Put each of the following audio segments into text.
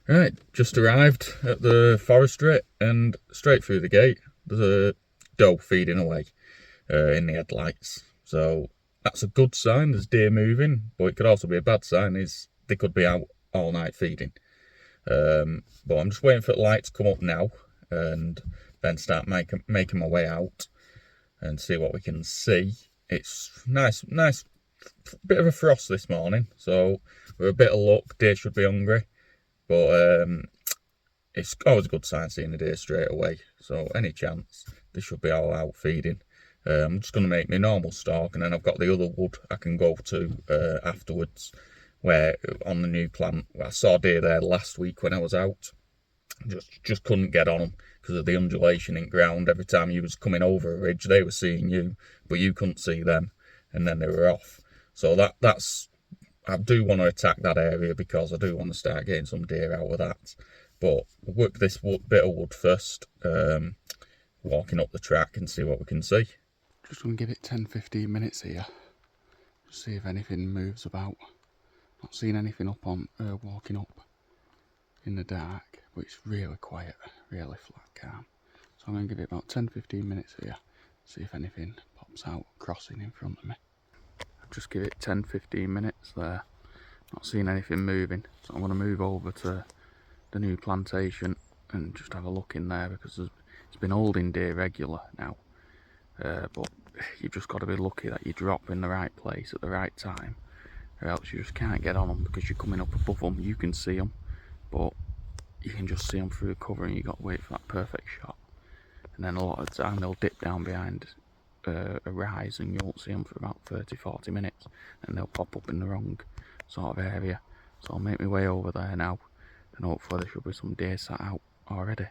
Right, just arrived at the forestry and straight through the gate there's a doe feeding away in the headlights. So that's a good sign, there's deer moving, but it could also be a bad sign, is they could be out all night feeding. But I'm just waiting for the light to come up now and then start making my way out and see what we can see. It's nice bit of a frost this morning, so with a bit of luck deer should be hungry. But it's always a good sign seeing the deer straight away. So any chance, they should be all out feeding. I'm just going to make my normal stalk, and then I've got the other wood I can go to afterwards, where on the new plant. I saw deer there last week when I was out. Just couldn't get on them because of the undulation in ground. Every time you was coming over a ridge, they were seeing you, but you couldn't see them, and then they were off. So that's I do want to attack that area because I do want to start getting some deer out of that. But we'll work this bit of wood first, walking up the track and see what we can see. Just going to give it 10-15 minutes here, just see if anything moves about. Not seeing anything up on walking up in the dark, but it's really quiet, really flat, calm. So I'm going to give it about 10-15 minutes here, see if anything pops out crossing in front of me. Just give it 10-15 minutes there, not seeing anything moving, so I'm going to move over to the new plantation and just have a look in there, because it's been holding deer regular now, but you've just got to be lucky that you drop in the right place at the right time, or else you just can't get on them because you're coming up above them. You can see them, but you can just see them through cover, and you got to wait for that perfect shot. And then a lot of the time they'll dip down behind a rise, and you won't see them for about 30-40 minutes, and they'll pop up in the wrong sort of area. So I'll make my way over there now, and hopefully there should be some deer sat out already.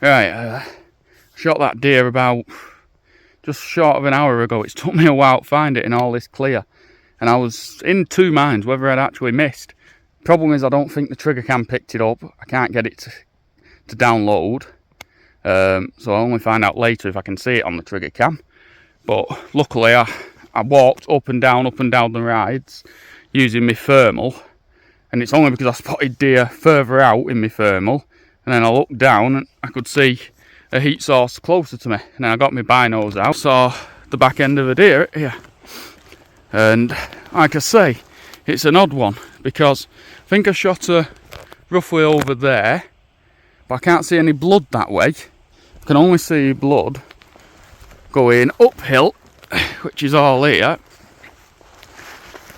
Right, shot that deer about just short of an hour ago. It's took me a while to find it in all this clear, and I was in two minds whether I'd actually missed. Problem is, I don't think the trigger cam picked it up. I can't get it to download, so I'll only find out later if I can see it on the trigger cam. But luckily I walked up and down the rides using my thermal, and it's only because I spotted deer further out in my thermal, and then I looked down and I could see a heat source closer to me, and then I got my binos out, saw the back end of a deer here. And like I say, it's an odd one because I think I shot her roughly over there, but I can't see any blood that way. I can only see blood going uphill, which is all here,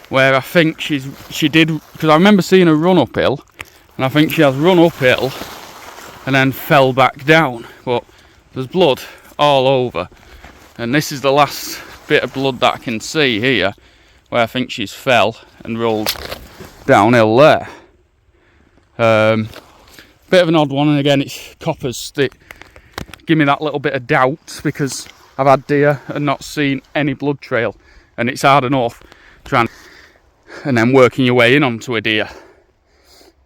where I think she did, because I remember seeing her run uphill, and I think she has run uphill and then fell back down. But there's blood all over, and this is the last bit of blood that I can see here, where I think she's fell and rolled downhill there. Bit of an odd one, and again it's coppers that give me that little bit of doubt, because I've had deer and not seen any blood trail, and it's hard enough trying and then working your way in onto a deer.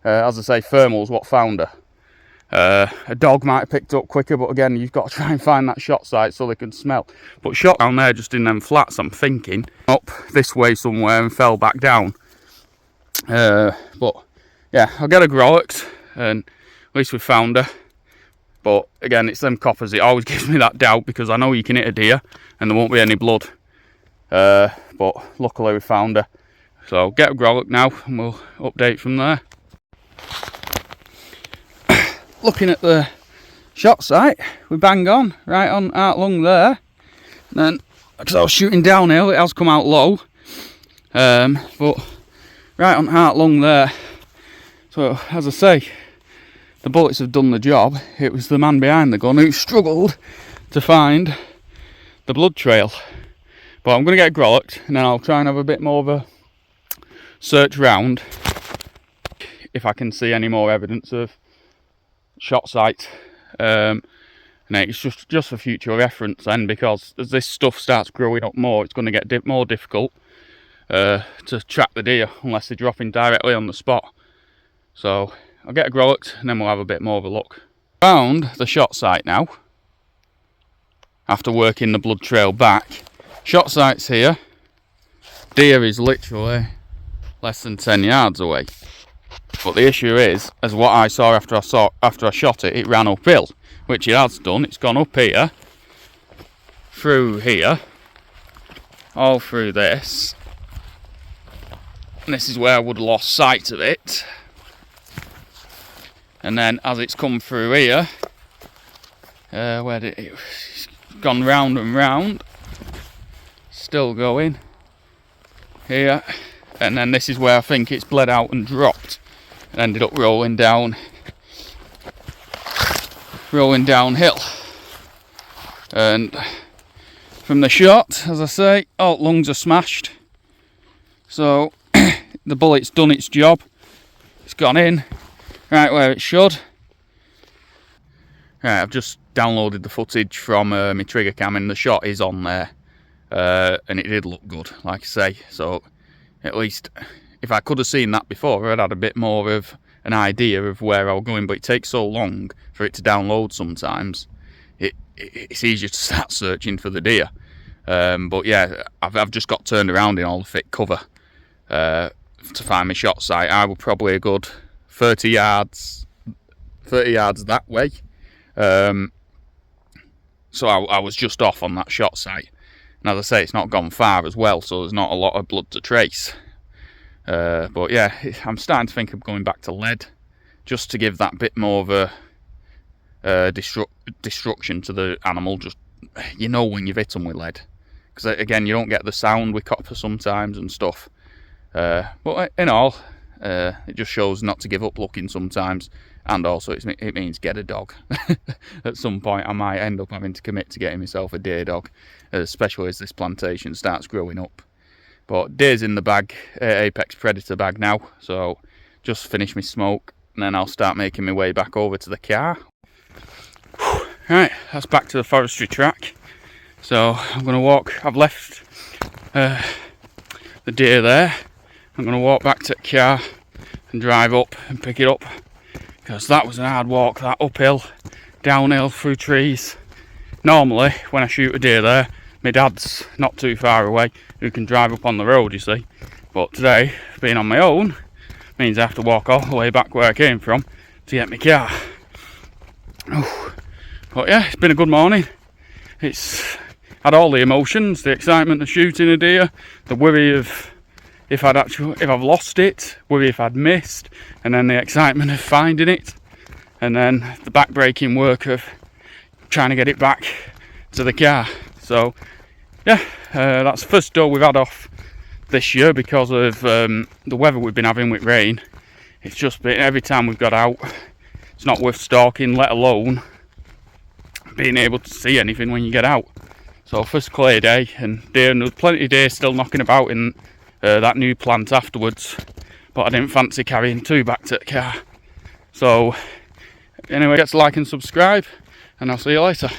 As I say, thermal's what found her. A dog might have picked up quicker, but again, you've got to try and find that shot site so they can smell. But shot down there just in them flats, I'm thinking, up this way somewhere and fell back down. But yeah, I'll get her grollocked, and at least we found her. But again, it's them coppers, it always gives me that doubt, because I know you can hit a deer and there won't be any blood. But luckily we found her. So get her grollocked now and we'll update from there. Looking at the shot site, we bang on, right on out lung there. And then, because I was shooting downhill, it has come out low. But right on out lung there. So as I say, the bullets have done the job. It was the man behind the gun who struggled to find the blood trail. But I'm going to get grollocked, and then I'll try and have a bit more of a search round if I can see any more evidence of shot site. And it's just for future reference then, because as this stuff starts growing up more, it's going to get more difficult to track the deer unless they're dropping directly on the spot. So I'll get a grollocked and then we'll have a bit more of a look. Found the shot site now, after working the blood trail back. Shot site's here. Deer is literally less than 10 yards away. But the issue is, as what I saw after I shot it, it ran uphill, which it has done. It's gone up here, through here, all through this. And this is where I would have lost sight of it. And then as it's come through here, it's gone round and round, still going here, and then this is where I think it's bled out and dropped and ended up rolling downhill. And from the shot, as I say, all lungs are smashed, so the bullet's done its job. It's gone in right where it should. Right, I've just downloaded the footage from my trigger cam, and the shot is on there, and it did look good, like I say. So at least if I could have seen that before, I'd had a bit more of an idea of where I was going. But it takes so long for it to download sometimes, it's easier to start searching for the deer. But yeah, I've just got turned around in all the thick cover to find my shot site. I was probably a good 30 yards that way. So I was just off on that shot site, and as I say, it's not gone far as well, so there's not a lot of blood to trace. But yeah, I'm starting to think of going back to lead, just to give that bit more of a destruction to the animal. Just, you know, when you've hit them with lead, because again, you don't get the sound with copper sometimes and stuff. But in all, it just shows not to give up looking sometimes. And also it means get a dog. At some point I might end up having to commit to getting myself a deer dog, especially as this plantation starts growing up. But deer's in the bag, Apex Predator bag now, so just finish my smoke and then I'll start making my way back over to the car. Right, that's back to the forestry track. So I'm going to walk. I've left the deer there. I'm going to walk back to the car and drive up and pick it up, because that was an hard walk, that uphill, downhill through trees. Normally when I shoot a deer there, my dad's not too far away who can drive up on the road, you see. But today, being on my own, means I have to walk all the way back where I came from to get my car. Oh. But yeah, it's been a good morning. It's had all the emotions, the excitement of shooting a deer, the worry of if I've lost it, worry if I'd missed, and then the excitement of finding it, and then the back-breaking work of trying to get it back to the car. So yeah, that's the first doe we've had off this year because of the weather we've been having with rain. It's just been, every time we've got out, it's not worth stalking, let alone being able to see anything when you get out. So first clear day, and there was plenty of deer still knocking about in that new plant afterwards, but I didn't fancy carrying two back to the car. So anyway, get to like and subscribe, and I'll see you later.